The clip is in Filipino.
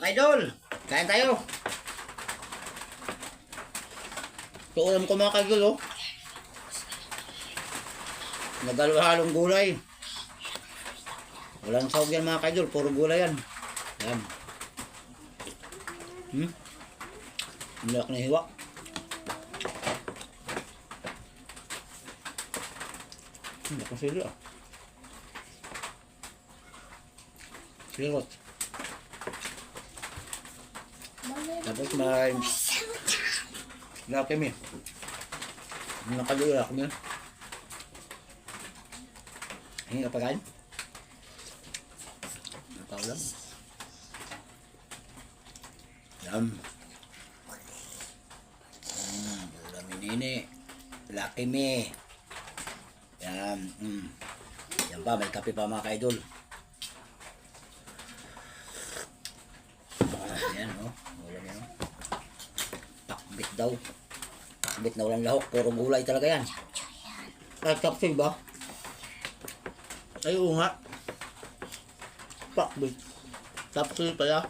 Idol, kain tayo. Ito ulam ko mga kaidol, oh. Nagalo-halong gulay. Walang sawag yan mga kaidol, puro gulay yan. Yan. Hindi ako nahiwa. Hindi ako sili, ah. Silot. Tapos may laki mi. Nakaluya kami. Hinga pa kain. Nakaulam. Yum. Ulam ini. Laki mi. Yan. Yan pa, may kape pa mga kaidol. Yan, oh. Ulam yan, oh. Pakbit daw. Pakbit na walang lahok. Puro gulay talaga yan. Ay, kapsil ba? Ay, oo nga. Pakbit. Kapsil pala.